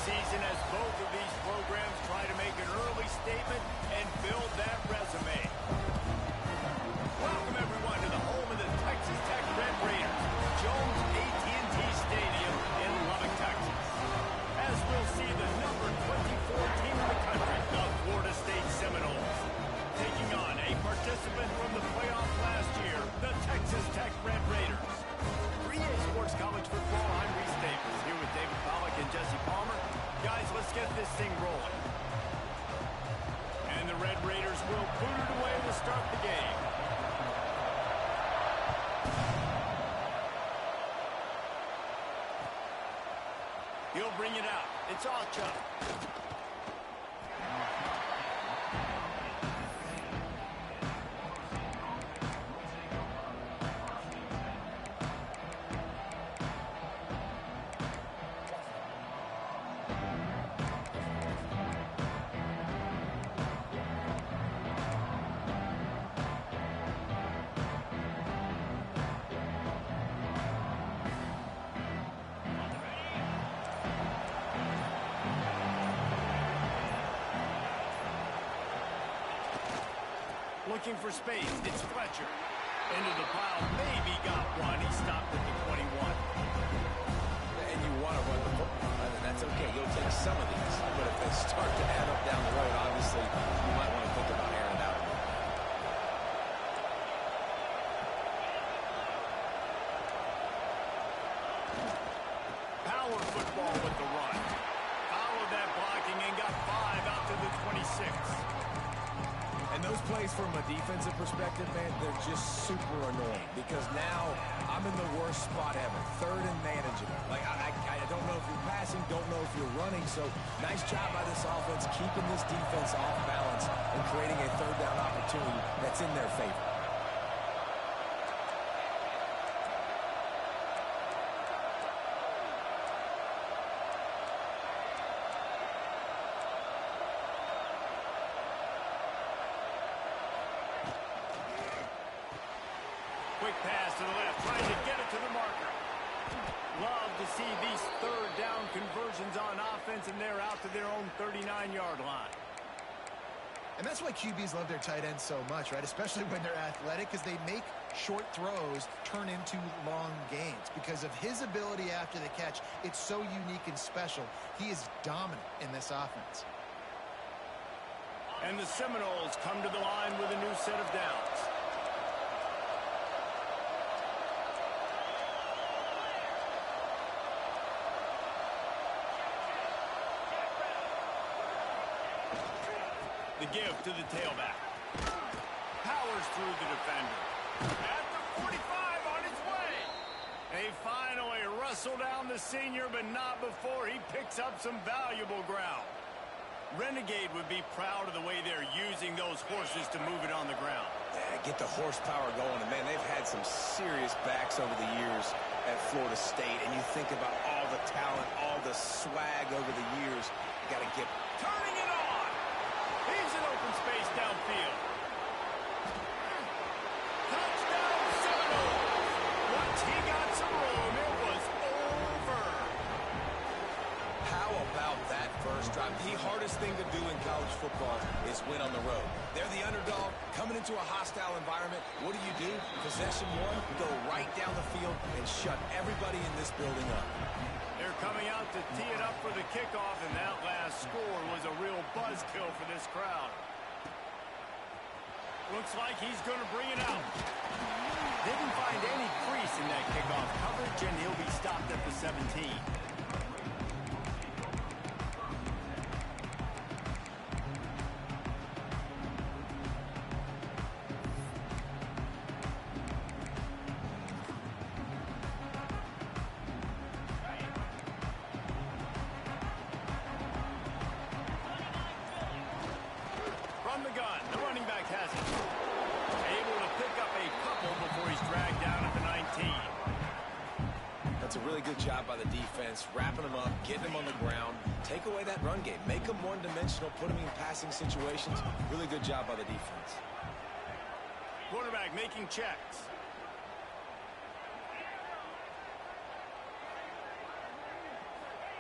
season as both of these programs try to make an early statement and build that resume. Welcome, everyone, to the home of the Texas Tech Red Raiders, Jones AT&T Stadium in Lubbock, Texas. As we'll see the number 24 team in the country, the Florida State Seminoles, taking on a participant from the playoff last year, the Texas Tech Red Raiders. 3A Sports College Football, I'm Reese Davis, here with David Pollack and Jesse Palmer. Guys, let's get this thing rolling. And the Red Raiders will boot it away to start the game. He'll bring it out. It's all Chuck. Looking for space, it's Fletcher. Into the pile, maybe got one. He stopped at the 21. And you want to run the football, and that's okay. You'll take some of these. But if they start to add up down the road, obviously, you might want to think about airing it out. Power football with the run. Followed that blocking and got 5 out to the 26. And those plays from a defensive perspective, man, they're just super annoying because now I'm in the worst spot ever, third and manageable. Like, I don't know if you're passing, don't know if you're running, so nice job by this offense keeping this defense off balance and creating a third down opportunity that's in their favor. Quick pass to the left, trying to get it to the marker. Love to see these third down conversions on offense, and they're out to their own 39-yard line. And that's why QBs love their tight ends so much, right? Especially when they're athletic, because they make short throws turn into long gains. Because of his ability after the catch, it's so unique and special. He is dominant in this offense. And the Seminoles come to the line with a new set of downs. The give to the tailback. Powers through the defender. At the 45 on his way. They finally wrestle down the senior, but not before he picks up some valuable ground. Renegade would be proud of the way they're using those horses to move it on the ground. Yeah, get the horsepower going. And, man, they've had some serious backs over the years at Florida State. And you think about all the talent, all the swag over the years. You got to get turning it on. He's in open space downfield. Touchdown, Seminoles. Once he got some room, it was over. How about that first drive? The hardest thing to do in college football is win on the road. They're the underdog, coming into a hostile environment. What do? Possession one, go right down the field and shut everybody in this building up. They're coming out to tee it up for the kickoff, and that last score was a real buzzkill for this crowd. Looks like he's going to bring it out. Didn't find any crease in that kickoff coverage, and he'll be stopped at the 17. From the gun, the running back has it. Able to pick up a couple before he's dragged down at the 19. That's a really good job by the defense, wrapping them up, getting them on the ground. Take away that run game. Make them one-dimensional, put them in passing situations. Really good job by the defense. Quarterback making checks.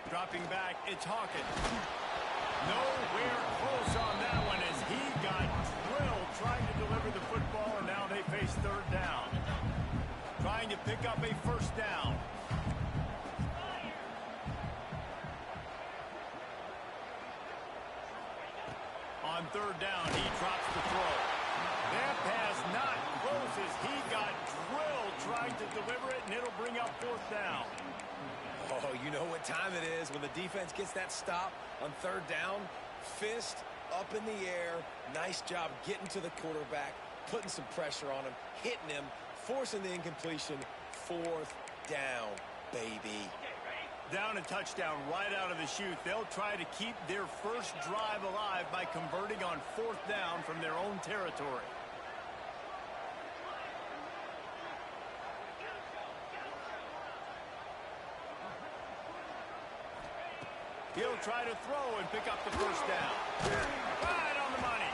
Dropping back, it's Hawkins. Nowhere close on that one as he got drilled trying to deliver the football, and now they face third down. Trying to pick up a first down. On third down, he drops the throw. That pass not close as he got drilled trying to deliver it, and it'll bring up fourth down. Oh, you know what time it is when the defense gets that stop on third down. Fist up in the air. Nice job getting to the quarterback, putting some pressure on him, hitting him, forcing the incompletion. Fourth down, baby. Down a touchdown right out of the chute. They'll try to keep their first drive alive by converting on fourth down from their own territory. He'll try to throw and pick up the first down. Right on the money.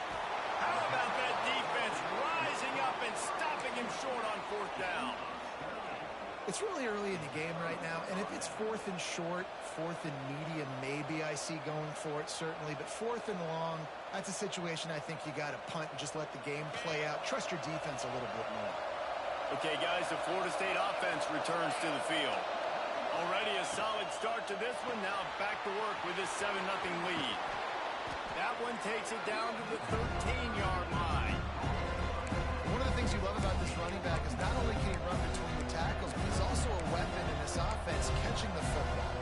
How about that defense rising up and stopping him short on fourth down? It's really early in the game right now, and if it's fourth and short, fourth and medium, maybe I see going for it, certainly. But fourth and long, that's a situation I think you got to punt and just let the game play out. Trust your defense a little bit more. Okay, guys, the Florida State offense returns to the field. Already a solid start to this one. Now back to work with this 7-0 lead. That one takes it down to the 13-yard line. One of the things you love about this running back is not only can he run between the tackles, but he's also a weapon in this offense catching the football.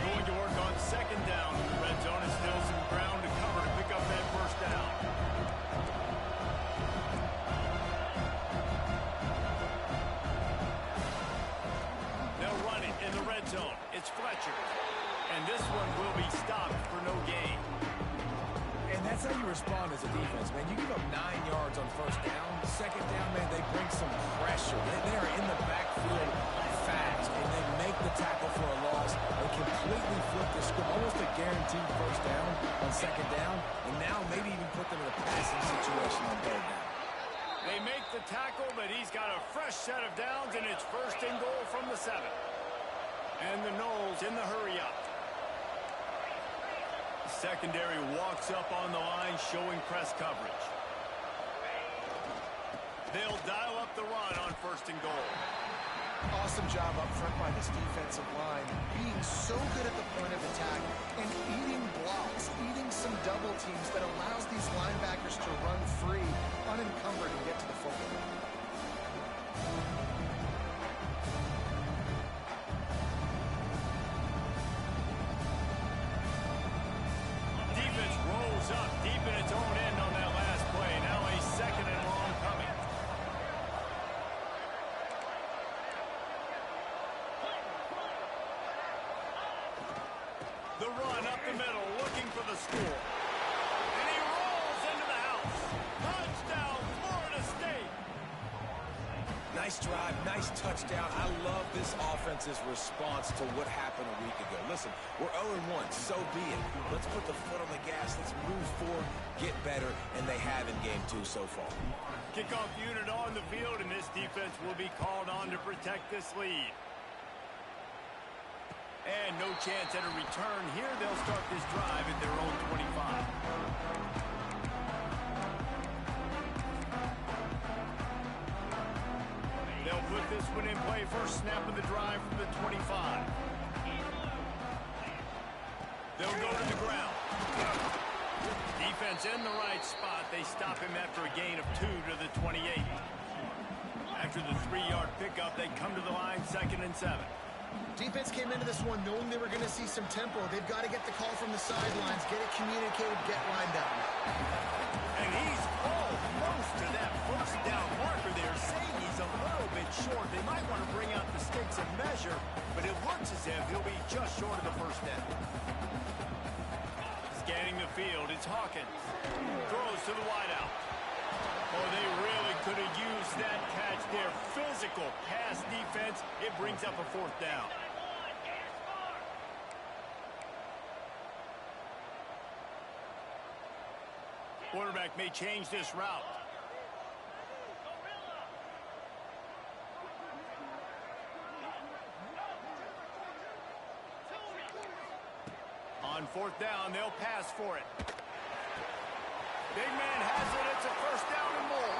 Going to work on second down in the red zone. It's still some ground to cover to pick up that first down. They'll run it in the red zone. It's Fletcher. And this one will be stopped for no gain. And that's how you respond as a defense, man. You give up 9 yards on first down. Second down, man, they bring some pressure. They are in the backfield fast, and they make the tackle for a loss. They completely flip the script, almost a guaranteed first down on second down, and now maybe even put them in a passing situation on third down. They make the tackle, but he's got a fresh set of downs, and it's first and goal from the 7. And the Noles in the hurry-up. Secondary walks up on the line, showing press coverage. They'll dial up the run on first and goal. Awesome job up front by this defensive line, being so good at the point of attack and eating blocks, eating some double teams that allows these linebackers to run free, unencumbered, and get to the football. Defense rolls up deep in its own end on that last play. Now a second and long coming. The run up the middle, looking for the score. And he rolls into the house. Touchdown, Florida State. Nice drive, nice touchdown. I love this offense's response to what happened a week ago. Listen, we're 0-1, so be it. Let's put the foot on the gas. Let's move forward, get better, and they have in game 2 so far. Kickoff unit on the field, and this defense will be called on to protect this lead. And no chance at a return here. They'll start this drive at their own 25. They'll put this one in play. First snap of the drive from the 25. They'll go to the ground. Defense in the right spot. They stop him after a gain of 2 to the 28. After the 3-yard pickup, they come to the line, 2nd and 7. Defense came into this one knowing they were going to see some tempo. They've got to get the call from the sidelines, get it communicated, get lined up. And he's almost to that first down marker there, saying he's a little bit short. They might want to bring out the sticks and measure, but it looks as if he'll be just short of the first down. Scanning the field, it's Hawkins. Throws to the wideout. Oh, they really could have used that catch there. Physical pass defense. It brings up a fourth down. Quarterback may change this route. On fourth down, they'll pass for it. Big man has it. It's a first down and more.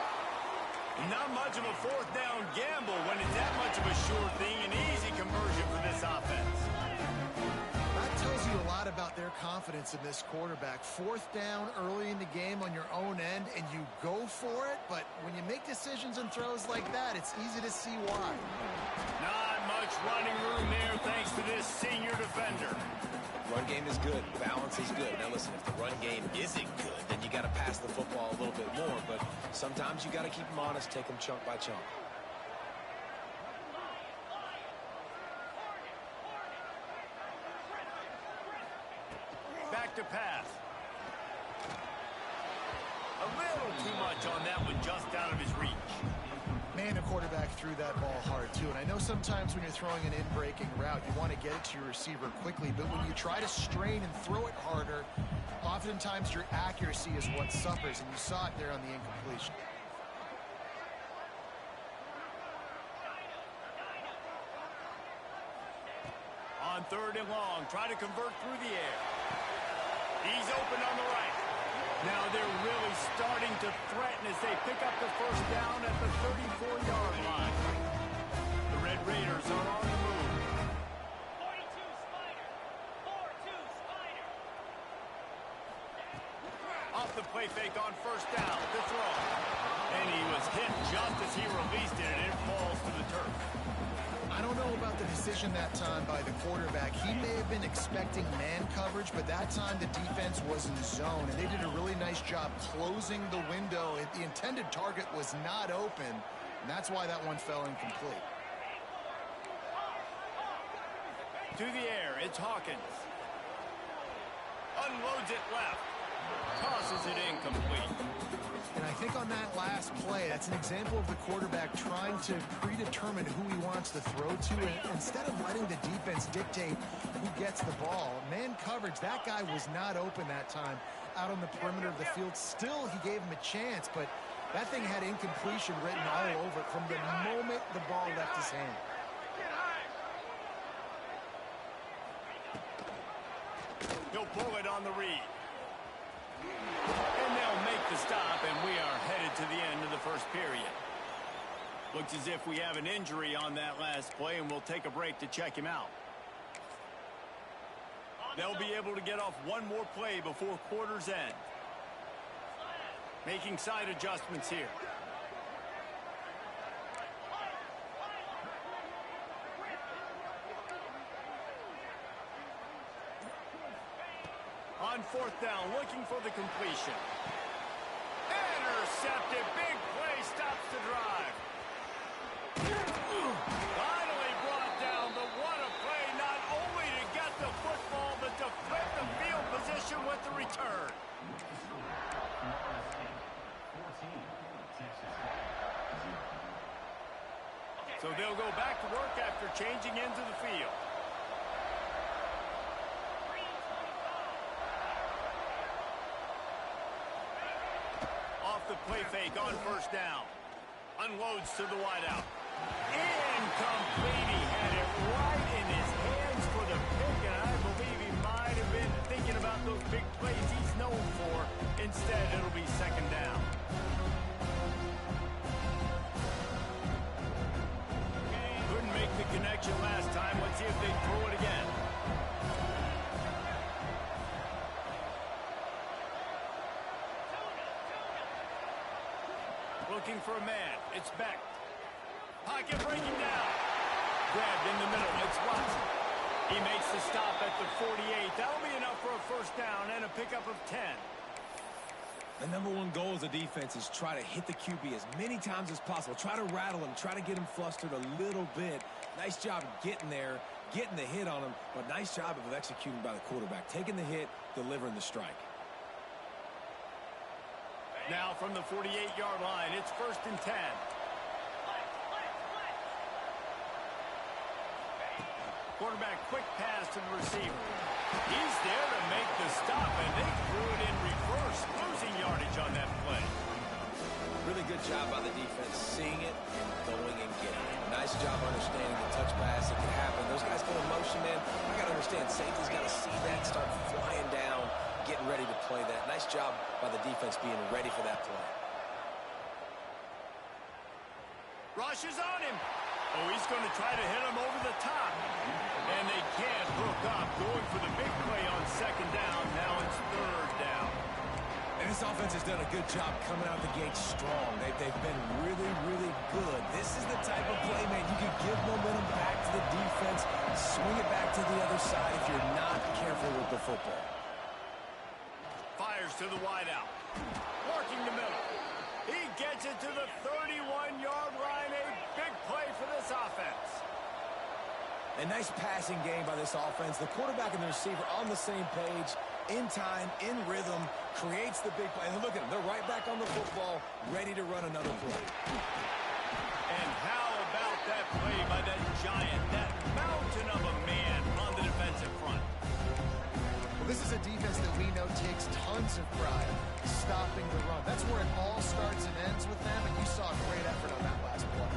Not much of a fourth down gamble when it's that much of a sure thing. An easy conversion for this offense. That tells you a lot about their confidence in this quarterback. Fourth down early in the game on your own end, and you go for it. But when you make decisions and throws like that, it's easy to see why. Not much running room there thanks to this senior defender. Run game is good. Balance is good. Now, listen, if the run game isn't good, then you got to pass the football a little bit more. But sometimes you got to keep them honest, take them chunk by chunk. Back to pass. A little too much on that one, just out of his reach. Man, the quarterback threw that ball hard, too. And I know sometimes when you're throwing an in-breaking route, you want to get it to your receiver quickly. But when you try to strain and throw it harder, oftentimes your accuracy is what suffers. And you saw it there on the incompletion. On third and long, try to convert through the air. He's open on the right. Now they're really starting to threaten as they pick up the first down at the 34-yard line. The Red Raiders are on the move. 42 Spider. 4-2 Spider. Off the play fake on first down. The throw. And he was hit just as he released it, and it falls to the turf. I don't know about the decision that time by the quarterback. He may have been expecting man coverage, but that time the defense was in zone, and they did a really nice job closing the window. The intended target was not open, and that's why that one fell incomplete. To the air, it's Hawkins. Unloads it left. Tosses it incomplete. And I think on that last play, that's an example of the quarterback trying to predetermine who he wants to throw to. And instead of letting the defense dictate who gets the ball, man coverage, that guy was not open that time out on the perimeter of the field. Still, he gave him a chance, but that thing had incompletion written all over it from the moment the ball left his hand. He'll pull it on the read. And they'll make the stop, and we are headed to the end of the first period. Looks as if we have an injury on that last play, and we'll take a break to check him out. They'll be able to get off one more play before quarter's end. Making side adjustments here. On fourth down, looking for the completion. Intercepted. Big play stops the drive. Finally brought down, but what a play, not only to get the football, but to flip the field position with the return. So they'll go back to work after changing into the field. The play fake on first down. Unloads to the wideout. Incomplete. He had it right in his hands for the pick, and I believe he might have been thinking about those big plays he's known for. Instead, it'll be second down. Couldn't make the connection last time. Let's see if they throw it again. Looking for a man. It's Beck. Pocket breaking down. Grabbed in the middle. It's Watson. He makes the stop at the 48. That'll be enough for a first down and a pickup of 10. The number one goal as a defense is try to hit the QB as many times as possible. Try to rattle him. Try to get him flustered a little bit. Nice job getting there, getting the hit on him, but nice job of executing by the quarterback. Taking the hit, delivering the strike. Now from the 48-yard line, it's first and 10. Quarterback quick pass to the receiver. He's there to make the stop, and they threw it in reverse, losing yardage on that play. Really good job by the defense, seeing it and going and getting it. Nice job understanding the touch pass. It can happen. Those guys go in motion, man. I got to understand, safety's got to see that, start flying down, getting ready to play that. Nice job by the defense being ready for that play. Rush is on him. Oh, he's going to try to hit him over the top. And they can't hook up, going for the big play on second down. Now it's third down. And this offense has done a good job coming out the gate strong. They've been really, really good. This is the type of play, man, you can give momentum back to the defense, swing it back to the other side if you're not careful with the football. Fires to the wideout. Working the middle. He gets it to the 31-yard line. A big play for this offense. A nice passing game by this offense. The quarterback and the receiver on the same page, in time, in rhythm, creates the big play. And look at them. They're right back on the football, ready to run another play. And how about that play by that giant, that mountain of a man on the defensive front? Well, this is a defense that we know takes tons of pride stopping the run. That's where it all starts and ends with them, and you saw a great effort on that last play.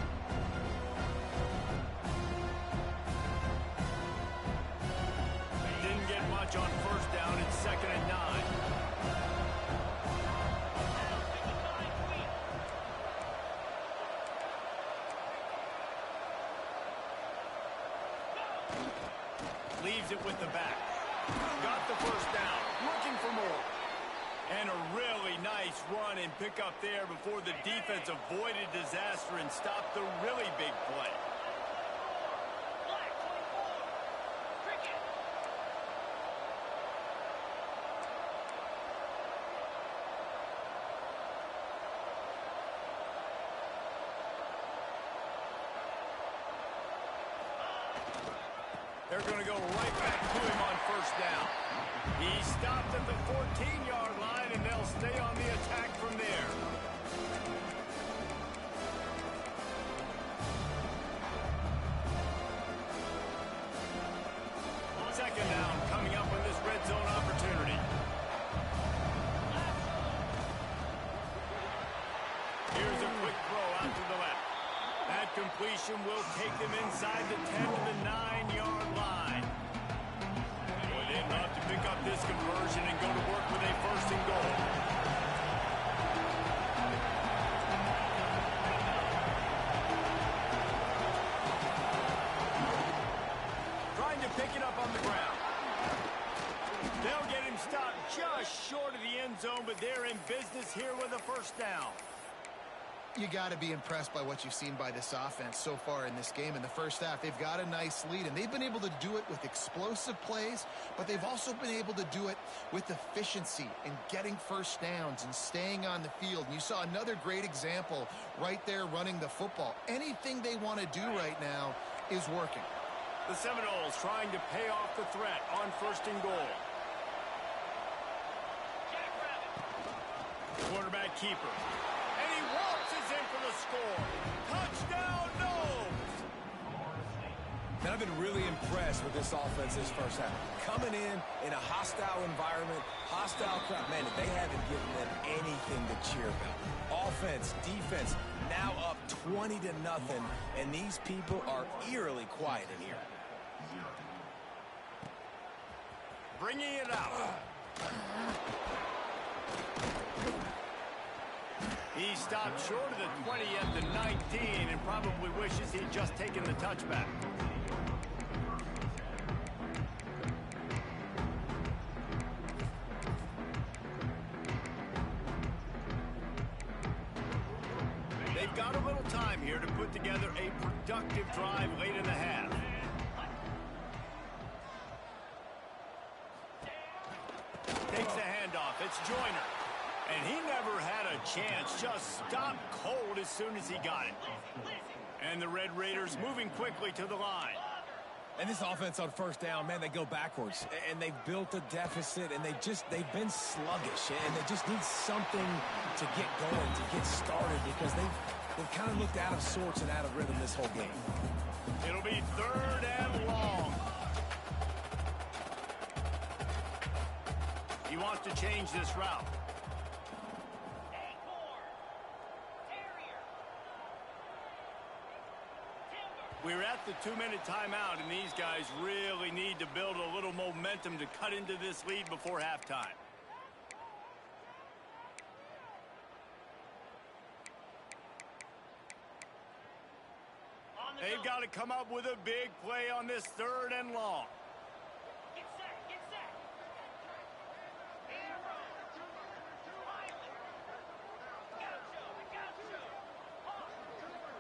Didn't get much on first down. It's 2nd and 9. Leaves it with the back. Got the first down. Looking for more. And a really nice run and pick up there before the defense avoided disaster and stopped the really big play. Flag 24. Cricket. They're going to go right back to him on first down. He stopped at the 14-yard line, and they'll stay on the attack from there. Second down coming up with this red zone opportunity. Here's a quick throw out to the left. That completion will take them inside the 10 to the 9-yard line. Boy, they have to pick up this conversion and go to work with a first and goal. Trying to pick it up on the ground. They'll get him stopped just short of the end zone, but they're in business here with a first down. You got to be impressed by what you've seen by this offense so far in this game. In the first half, they've got a nice lead, and they've been able to do it with explosive plays, but they've also been able to do it with efficiency and getting first downs and staying on the field. And you saw another great example right there running the football. Anything they want to do right now is working. The Seminoles trying to pay off the threat on first and goal. Quarterback keeper. And he waltzes in for the score. Touchdown, Noles! And I've been really impressed with this offense this first half. Coming in a hostile environment, hostile crowd. Man, they haven't given them anything to cheer about. Offense, defense, now up 20-0, and these people are eerily quiet in here. Bringing it out. He stopped short of the 20 at the 19 and probably wishes he'd just taken the touchback. They've got a little time here to put together a productive drive late in the half. Takes the handoff. It's Joyner. And he never had a chance. Just stopped cold as soon as he got it. And the Red Raiders moving quickly to the line. And this offense on first down, man, they go backwards. And they've built a deficit, and they've been sluggish. And they just need something to get going, to get started, because they've kind of looked out of sorts and out of rhythm this whole game. It'll be third and long. He wants to change this route. Acorn. Terrier. Timber. We're at the 2-minute timeout, and these guys really need to build a little momentum to cut into this lead before halftime. On the They've go. got to come up with a big play on this 3rd and long. Get set. Get set. Arrow. Pilot. Gaucho. Gaucho. Hawk. Timber.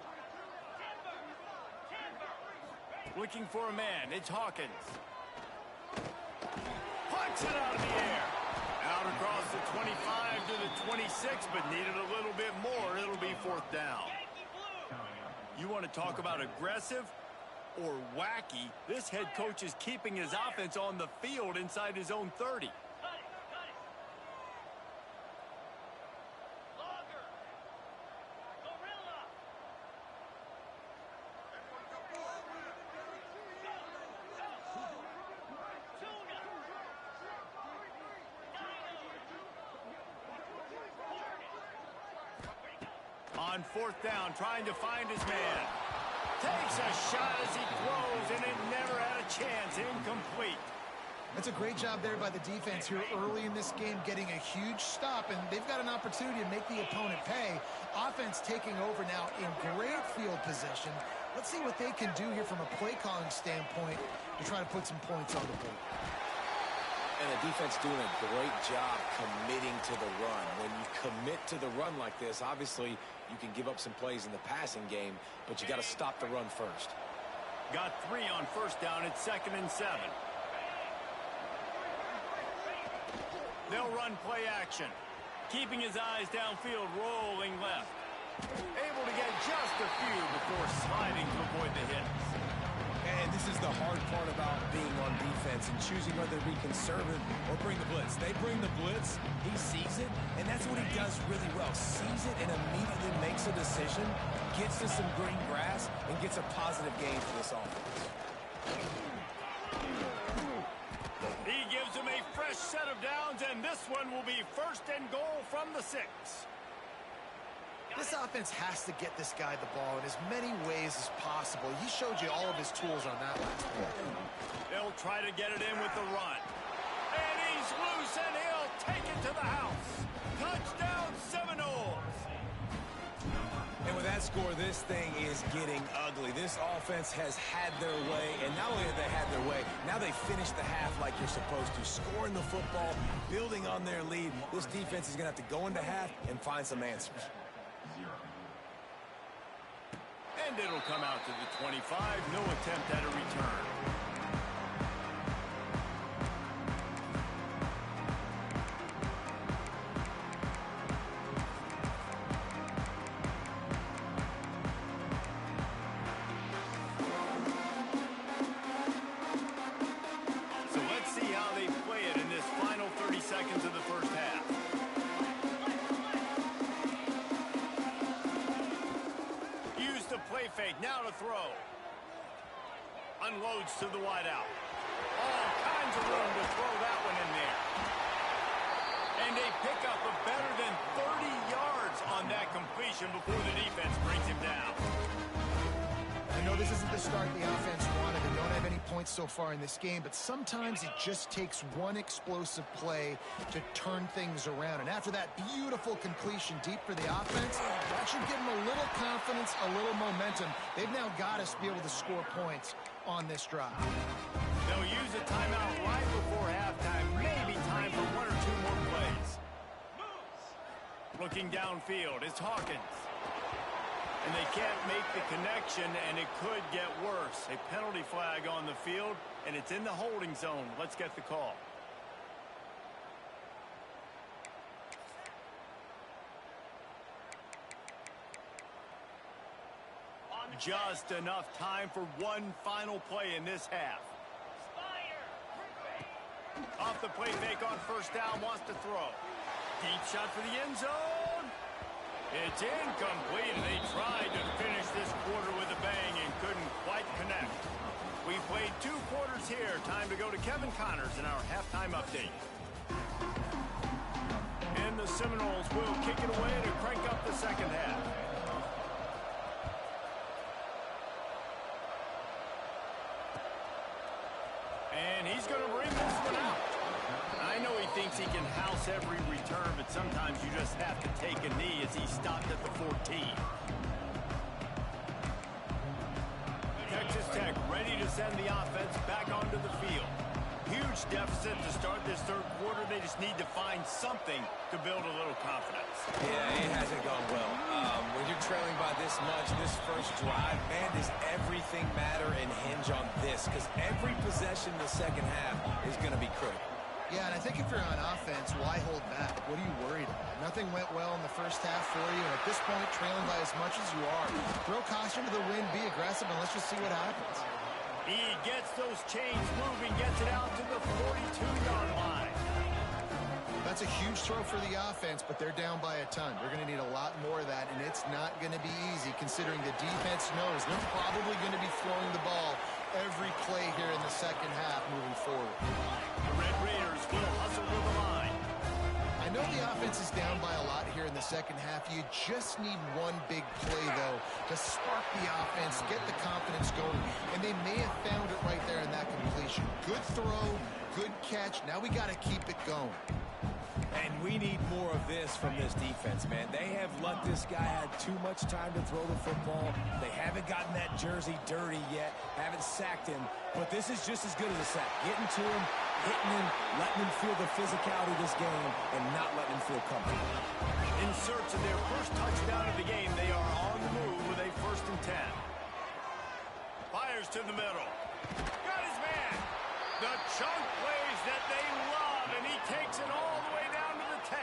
Timber. Ready. Looking for a man. It's Hawkins. Punts it out of the air. Out across the 25 to the 26, but needed a little bit more. It'll be 4th down. Yankee Blue. You want to talk about aggressive or wacky? This head coach is keeping his offense on the field inside his own 30. Cut it. Cut it. Logger. Gorilla. Tuna. On 4th down, trying to find his man. Takes a shot as he throws, and it never had a chance. Incomplete. That's a great job there by the defense here early in this game, getting a huge stop, and they've got an opportunity to make the opponent pay. Offense taking over now in great field position. Let's see what they can do here from a play calling standpoint to try to put some points on the board. And the defense doing a great job committing to the run. When you commit to the run like this, obviously you can give up some plays in the passing game, but you got to stop the run first. Got 3 on 1st down. It's 2nd and 7. They'll run play action. Keeping his eyes downfield, rolling left. Able to get just a few before sliding to avoid the hits. And this is the hard part about being on defense and choosing whether to be conservative or bring the blitz. They bring the blitz, he sees it, and that's what he does really well. Sees it and immediately makes a decision, gets to some green grass, and gets a positive gain for this offense. He gives him a fresh set of downs, and this one will be 1st and goal from the 6. This offense has to get this guy the ball in as many ways as possible. He showed you all of his tools on that last play. They'll try to get it in with the run. And he's loose, and he'll take it to the house. Touchdown, Seminoles. And with that score, this thing is getting ugly. This offense has had their way, and not only have they had their way, now they finish the half like you're supposed to, scoring the football, building on their lead. This defense is going to have to go into half and find some answers. And it'll come out to the 25. No attempt at a return. So let's see how they play it in this final 30 seconds of the 1st half. Play fake, now to throw. Unloads to the wideout. All kinds of room to throw that one in there. And they pick up a better than 30 yards on that completion before the defense brings him down. I know this isn't the start the offense wanted. They don't have any points so far in this game, but sometimes it just takes one explosive play to turn things around. And after that beautiful completion deep for the offense, that should give them a little confidence, a little momentum. They've now got us to be able to score points on this drive. They'll use a timeout right before halftime. Maybe time for 1 or 2 more plays. Looking downfield, it's Hawkins. And they can't make the connection, and it could get worse. A penalty flag on the field, and it's in the holding zone. Let's get the call. Just enough time for one final play in this half. Off the play fake on 1st down, wants to throw. Deep shot for the end zone. It's incomplete, and they tried to finish this quarter with a bang and couldn't quite connect. We played 2 quarters here. Time to go to Kevin Connors in our halftime update. the Seminoles will kick it away to crank up the second half. And he's going to bring this one out. I know he thinks he can house every return, but sometimes you just have to take a knee as he stopped at the 14. Texas Tech ready to send the offense back onto the field. Huge deficit to start this third quarter. They just need to find something to build a little confidence. Yeah, it hasn't gone well. When you're trailing by this much, this first drive, man, does everything matter and hinge on this? Because every possession in the second half is going to be critical. Yeah, and I think if you're on offense, why hold back? What are you worried about? Nothing went well in the first half for you, and at this point, trailing by as much as you are, throw caution to the wind, be aggressive, and let's just see what happens. He gets those chains moving, gets it out to the 42-yard line. That's a huge throw for the offense, but they're down by a ton. They're going to need a lot more of that, and it's not going to be easy considering the defense knows they're probably going to be throwing the ball every play here in the second half moving forward. The Red Raiders will hustle to the line. I know the offense is down by a lot here in the second half. You just need one big play, though, to spark the offense, get the confidence going, and they may have found it right there in that completion. Good throw, good catch. Now we got to keep it going. And we need more of this from this defense, man. They have let this guy have too much time to throw the football. They haven't gotten that jersey dirty yet, haven't sacked him. But this is just as good as a sack. Getting to him, hitting him, letting him feel the physicality of this game, and not letting him feel comfortable. In search of their first touchdown of the game, they are on the move with a 1st and 10. Fires to the middle. Got his man. The chunk plays that they love, and he takes it all the way down to the 10.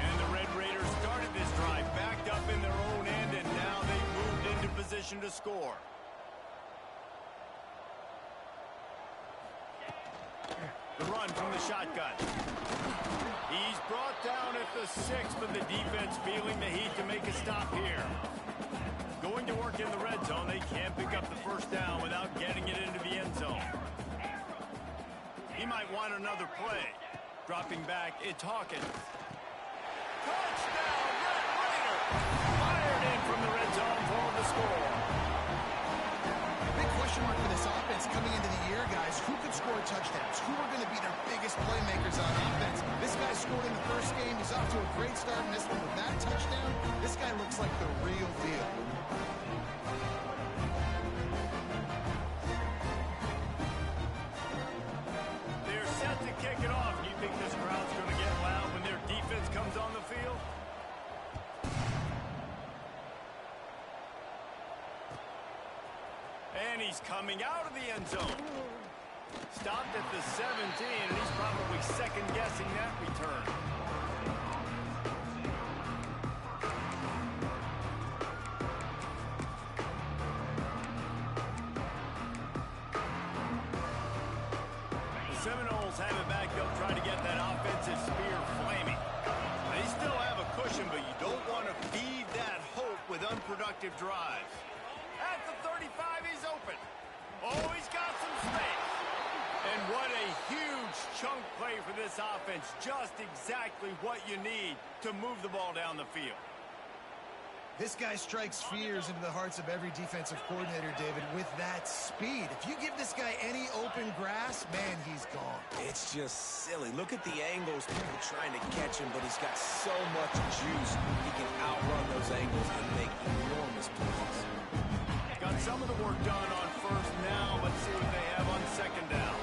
And the Red Raiders started this drive backed up in their own end, and now they've moved into position to score. The run from the shotgun. He's brought down at the 6, but the defense feeling the heat to make a stop here. Going to work in the red zone, they can't pick up the first down without getting it into the end zone. He might want another play. Dropping back, it's Hawkins. Touchdown, Red Raiders! Fired in from the red zone for the score. Big question mark for this offense coming into the year, guys. Who could score touchdowns? Who are going to be their biggest playmakers on offense? This guy scored in the first game. He's off to a great start in this one with that touchdown. This guy looks like the real deal. They're set to kick it off. Do you think this crowd's going to get loud when their defense comes on the field? And he's coming out of the end zone. Stopped at the 17, and he's probably second-guessing that return. The Seminoles have it back. They'll try to get that offensive spear flaming. They still have a cushion, but you don't want to feed that hope with unproductive drives. At the 35, he's open. Oh, he's got some space. And what a huge chunk play for this offense. Just exactly what you need to move the ball down the field. This guy strikes fears into the hearts of every defensive coordinator, David, with that speed. If you give this guy any open grass, man, he's gone. It's just silly. Look at the angles, people trying to catch him, but he's got so much juice. He can outrun those angles and make enormous plays. Got some of the work done on first. Now let's see what they have on second down.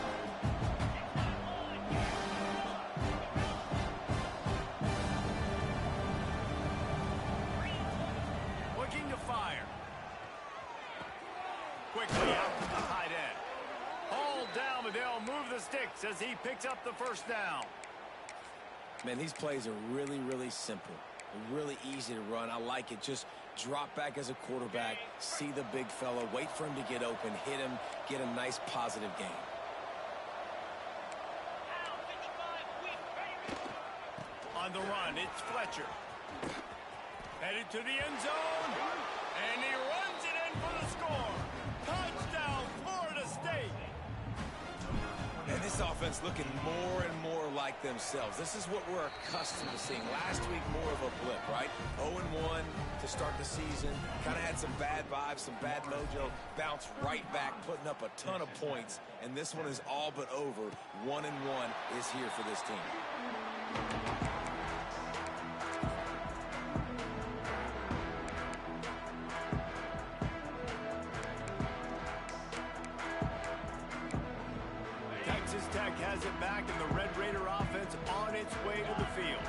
Looking to fire. Quickly out to the tight end. Hauled down, but they'll move the sticks as he picks up the first down. Man, these plays are really, really simple. Really easy to run. I like it. Just drop back as a quarterback, see the big fella, wait for him to get open, hit him, get a nice positive gain. On the run, it's Fletcher. Headed to the end zone, and he runs it in for the score. Touchdown, Florida State. And this This offense looking more and more like themselves. This is what we're accustomed to seeing. Last week, more of a blip, right? 0-1 to start the season. Kind of had some bad vibes, some bad mojo. Bounced right back, putting up a ton of points. And this one is all but over. 1-1 is here for this team. Has it back, and the Red Raider offense on its way to the field.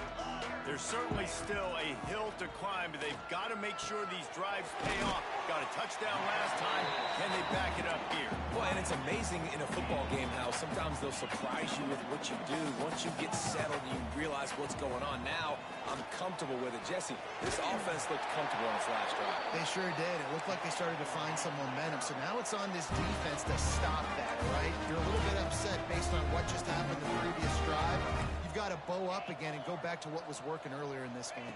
There's certainly still a hill to climb, but they've got to make sure these drives pay off. Got a touchdown last time. Can they back it up here? Well, and it's amazing in a football game how sometimes they'll surprise you with what you do. Once you get settled, you realize what's going on. Now, I'm comfortable with it. Jesse, this offense looked comfortable on its last drive. They sure did. It looked like they started to find some momentum. So now it's on this defense to stop that, right? You're a little bit upset based on what just happened the previous drive. You've got to bow up again and go back to what was working earlier in this game.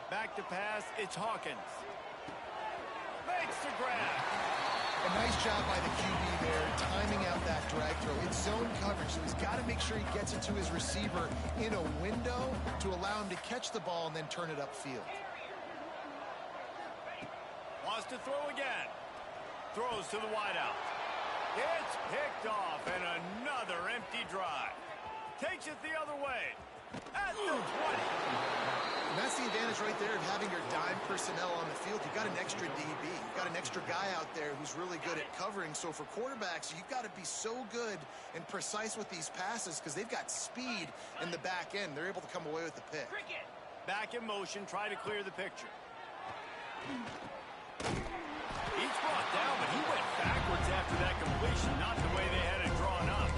Back to pass, it's Hawkins. Makes the grab. A nice job by the QB there, timing out that drag throw. It's zone coverage, so he's got to make sure he gets it to his receiver in a window to allow him to catch the ball and then turn it upfield. Wants to throw again. Throws to the wideout. It's picked off, and another empty drive. Takes it the other way. At the 20. And that's the advantage right there of having your dime personnel on the field. You've got an extra DB. You've got an extra guy out there who's really good at covering. So for quarterbacks, you've got to be so good and precise with these passes because they've got speed in the back end. They're able to come away with the pick. Back in motion, try to clear the picture. He's brought down, but he went backwards after that completion, not the way they had it drawn up.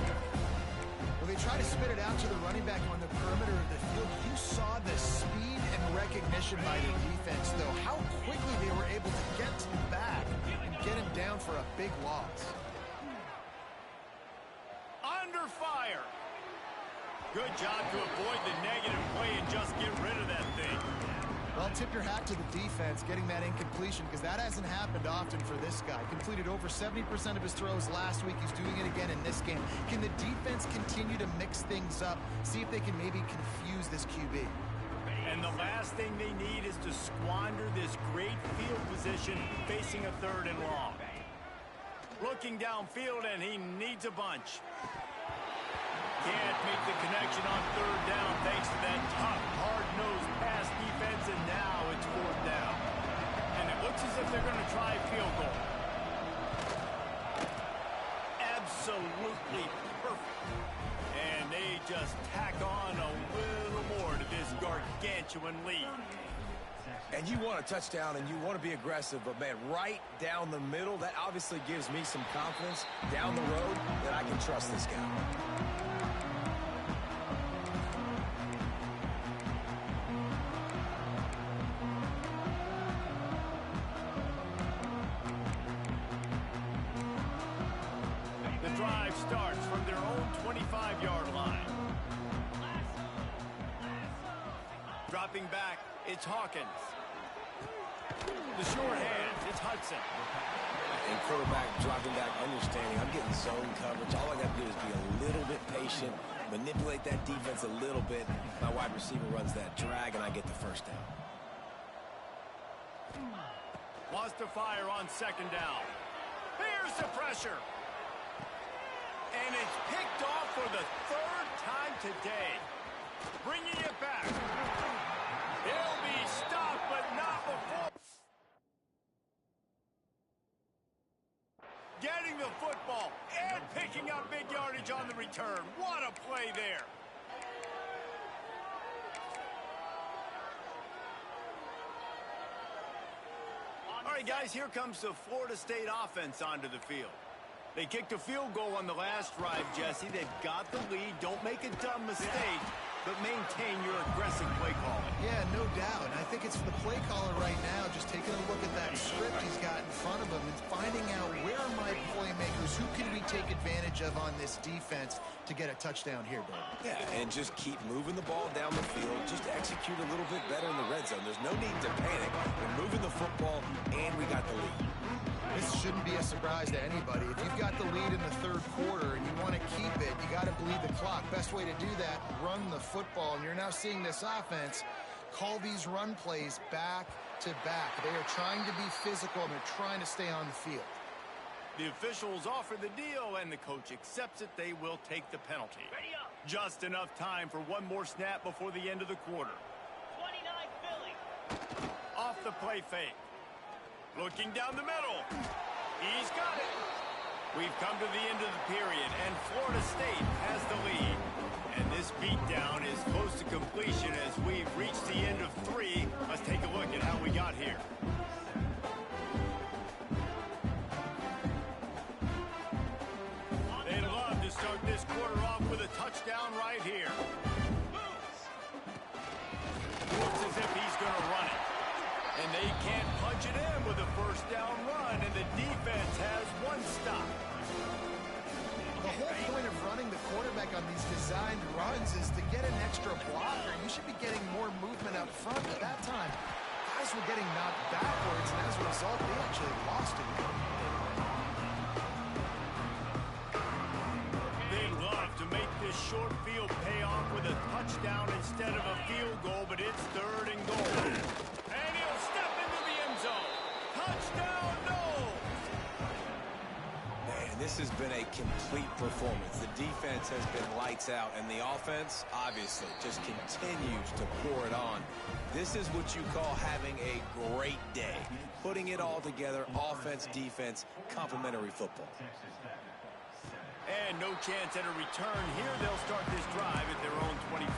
When they try to spit it out to the running back on the perimeter of the field, you saw the speed and recognition by the defense, though. How quickly they were able to get to the back and get him down for a big loss. Under fire. Good job to avoid the negative play and just get rid of that thing. Well, tip your hat to the defense getting that incompletion because that hasn't happened often for this guy. Completed over 70% of his throws last week. He's doing it again in this game. Can the defense continue to mix things up, see if they can maybe confuse this QB? And the last thing they need is to squander this great field position facing a 3rd and long. Looking downfield, and he needs a bunch. Can't make the connection on 3rd down thanks to that tough, hard-nosed pass defense, and now it's 4th down. And it looks as if they're going to try a field goal. Absolutely perfect. And they just tack on a little more to this gargantuan lead. And you want a touchdown and you want to be aggressive, but man, right down the middle, that obviously gives me some confidence down the road that I can trust this guy. The drive starts from their own 25-yard line. Dropping back, it's Hawkins. The short hands, it's Hudson. And quarterback dropping back, understanding I'm getting zone coverage. All I got to do is be a little bit patient, manipulate that defense a little bit. My wide receiver runs that drag, and I get the first down. Wants to fire on 2nd down. Here's the pressure. And it's picked off for the 3rd time today. Bringing it back. He'll be stopped, but not before. Getting the football and picking up big yardage on the return. What a play there. All right, guys, here comes the Florida State offense onto the field. They kicked a field goal on the last drive, Jesse. They've got the lead. Don't make a dumb mistake, but maintain your aggressive play calling. Yeah, no doubt. And I think it's the play caller right now just taking a look at that script he's got in front of him and finding out where are my playmakers, who can we take advantage of on this defense to get a touchdown here, Dave. Yeah, and just keep moving the ball down the field. Just execute a little bit better in the red zone. There's no need to panic. We're moving the football, and we got the lead. This shouldn't be a surprise to anybody. If you've got the lead in the third quarter and you want to keep it, you got to bleed the clock. Best way to do that, run the football. And you're now seeing this offense call these run plays back to back. They are trying to be physical, and they're trying to stay on the field. The officials offer the deal, and the coach accepts it. They will take the penalty. Ready up. Just enough time for one more snap before the end of the quarter. 29 Philly. Off the play fake. Looking down the middle. He's got it. We've come to the end of the period, and Florida State has the lead. And this beatdown is close to completion as we've reached the end of 3. Let's take a look at how we got here. They'd love to start this quarter off with a touchdown right here. Looks as if he's going to run it. And they can't punch it in with a first down run, and the defense has one stop. The whole point of running the quarterback on these designed runs is to get an extra blocker. You should be getting more movement up front. At that time, guys were getting knocked backwards, and as a result, they actually lost it. They'd love to make this short field pay off with a touchdown instead of a field goal, but it's 3rd and goal. And he'll step into the end zone. Touchdown, no! Man, this has been a complete performance. The defense has been lights out, and the offense, obviously, just continues to pour it on. This is what you call having a great day. Putting it all together, offense, defense, complementary football. And no chance at a return here. They'll start this drive at their own 25.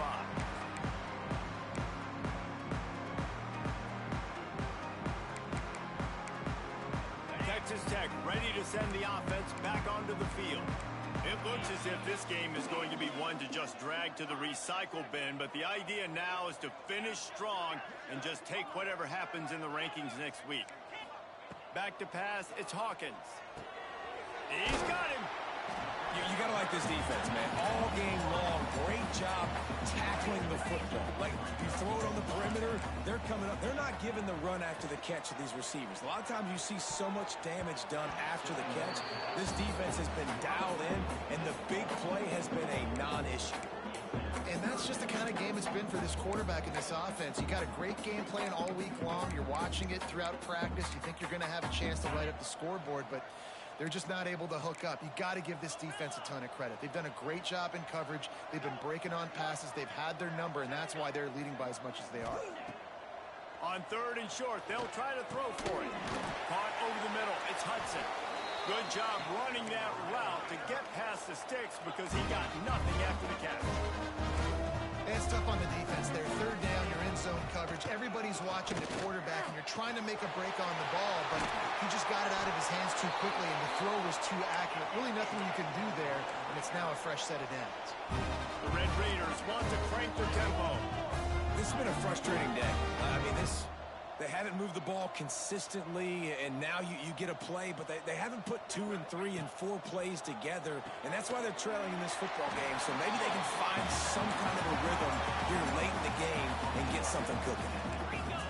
Texas Tech ready to send the offense back onto the field. It looks as if this game is going to be one to just drag to the recycle bin, but the idea now is to finish strong and just take whatever happens in the rankings next week. Back to pass, it's Hawkins. He's got him. You got to like this defense, man. All game long, great job tackling the football. Like, you throw it on the perimeter, they're coming up. They're not giving the run after the catch to these receivers. A lot of times you see so much damage done after the catch. This defense has been dialed in, and the big play has been a non-issue. And that's just the kind of game it's been for this quarterback in this offense. You got a great game plan all week long. You're watching it throughout practice. You think you're going to have a chance to light up the scoreboard, but they're just not able to hook up. You got to give this defense a ton of credit. They've done a great job in coverage. They've been breaking on passes. They've had their number, and that's why they're leading by as much as they are. On 3rd and short, they'll try to throw for it. Caught over the middle. It's Hudson. Good job running that route to get past the sticks because he got nothing after the catch. And it's tough on the defense there. 3rd down, you're in zone coverage. Everybody's watching the quarterback, and you're trying to make a break on the ball, but he just got it out of his hands too quickly, and the throw was too accurate. Really nothing you can do there, and it's now a fresh set of downs. The Red Raiders want to crank their tempo. This has been a frustrating day. I mean, they haven't moved the ball consistently, and now you get a play, but they haven't put 2 and 3 and 4 plays together, and that's why they're trailing in this football game. So maybe they can find some kind of a rhythm here late in the game and get something cooking.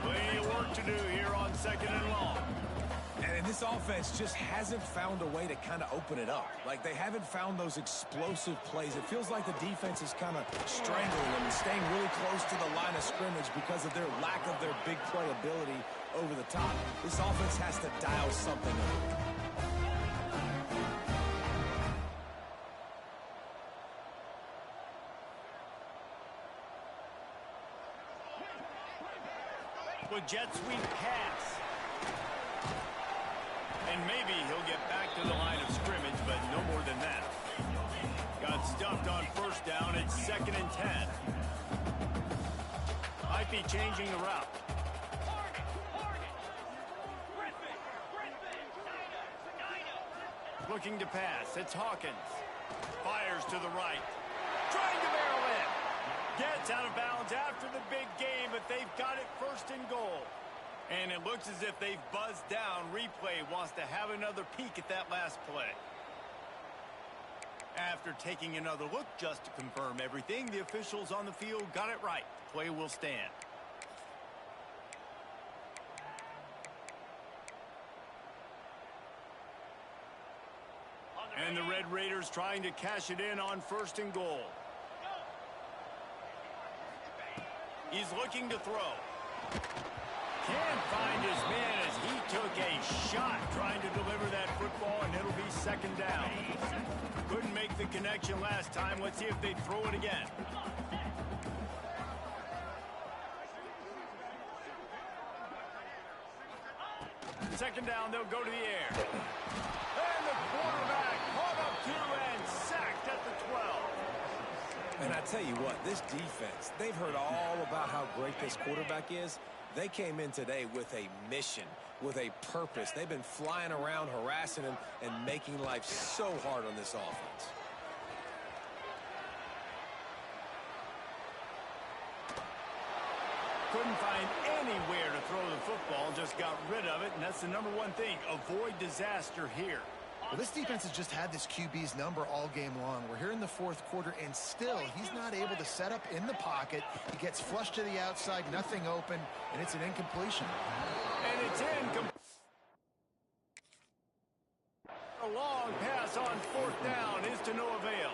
Plenty of work to do here on 2nd and long. And this offense just hasn't found a way to kind of open it up. Like, they haven't found those explosive plays. It feels like the defense is kind of strangling them and staying really close to the line of scrimmage because of their lack of their big play ability over the top. This offense has to dial something up. With jet sweep pass. And maybe he'll get back to the line of scrimmage, but no more than that. Got stuffed on 1st down. It's 2nd and 10. Might be changing the route. Looking to pass. It's Hawkins. Fires to the right. Trying to barrel in. Gets out of bounds after the big game, but they've got it 1st and goal. And it looks as if they've buzzed down. Replay wants to have another peek at that last play. After taking another look just to confirm everything, the officials on the field got it right. Play will stand. And the Red Raiders trying to cash it in on 1st and goal. He's looking to throw. Can't find his man as he took a shot trying to deliver that football, and it'll be 2nd down. Couldn't make the connection last time. Let's see if they throw it again. 2nd down, they'll go to the air. And the quarterback caught up to and sacked at the 12. And I tell you what, this defense, they've heard all about how great this quarterback is. They came in today with a mission, with a purpose. They've been flying around, harassing him, and making life so hard on this offense. Couldn't find anywhere to throw the football, just got rid of it, and that's the #1 thing. Avoid disaster here. Well, this defense has just had this QB's number all game long. We're here in the 4th quarter, and still he's not able to set up in the pocket. He gets flushed to the outside, nothing open, and it's an incompletion. And it's incomplete. A long pass on 4th down is to no avail.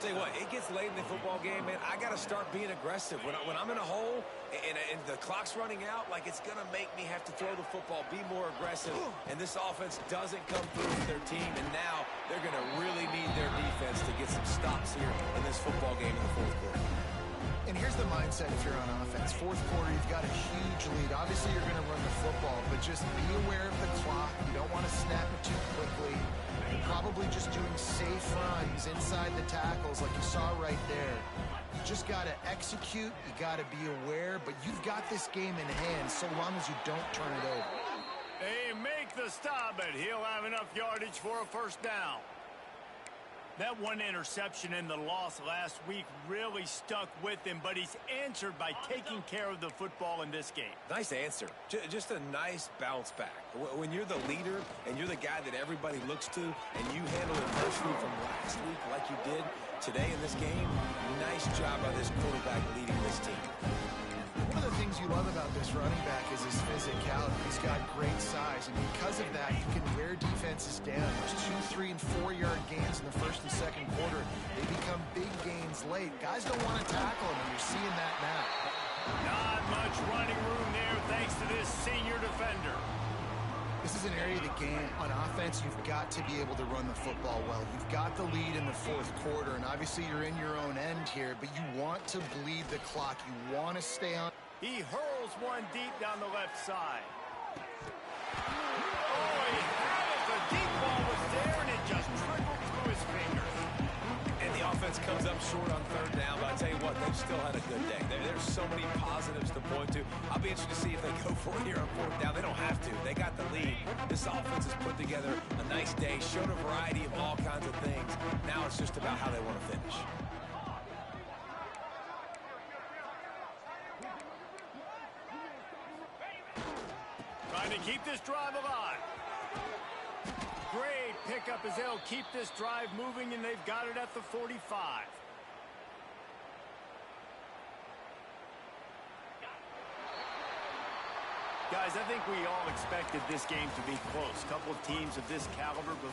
Tell you what, it gets late in the football game, man. I got to start being aggressive. When I'm in a hole and the clock's running out, like, it's going to make me have to throw the football, be more aggressive. And this offense doesn't come through for their team, and now they're going to really need their defense to get some stops here in this football game in the 4th quarter. And here's the mindset if you're on offense. 4th quarter, you've got a huge lead. Obviously, you're going to run the football, but just be aware of the clock. You don't want to snap it too quickly. You're probably just doing safe runs inside the tackles like you saw right there. You just got to execute. You got to be aware, but you've got this game in hand so long as you don't turn it over. They make the stop, but he'll have enough yardage for a 1st down. That one interception in the loss last week really stuck with him, but he's answered by taking care of the football in this game. Nice answer. Just a nice bounce back. When you're the leader and you're the guy that everybody looks to and you handle adversity from last week like you did today in this game, nice job by this quarterback leading this team. One of the things you love about this running back is his physicality. He's got great size, and because of that, he can wear defenses down. There's 2, 3, and 4-yard gains in the 1st and 2nd quarter. They become big gains late. Guys don't want to tackle him, and you're seeing that now. Not much running room there thanks to this senior defender. This is an area of the game. On offense, you've got to be able to run the football well. You've got the lead in the 4th quarter, and obviously you're in your own end here, but you want to bleed the clock. You want to stay on. He hurls one deep down the left side. Oh, he had it. The deep ball was there, and it just trickled through his fingers. And the offense comes up short on 3rd down, but I tell you what, they've still had a good day. There's so many positives to point to. I'll be interested to see if they go for it here on 4th down. They don't have to. They got the lead. This offense has put together a nice day, showed a variety of all kinds of things. Now it's just about how they want to finish. Trying to keep this drive alive. Great pickup as they'll keep this drive moving, and they've got it at the 45. Guys, I think we all expected this game to be close. A couple of teams of this caliber, but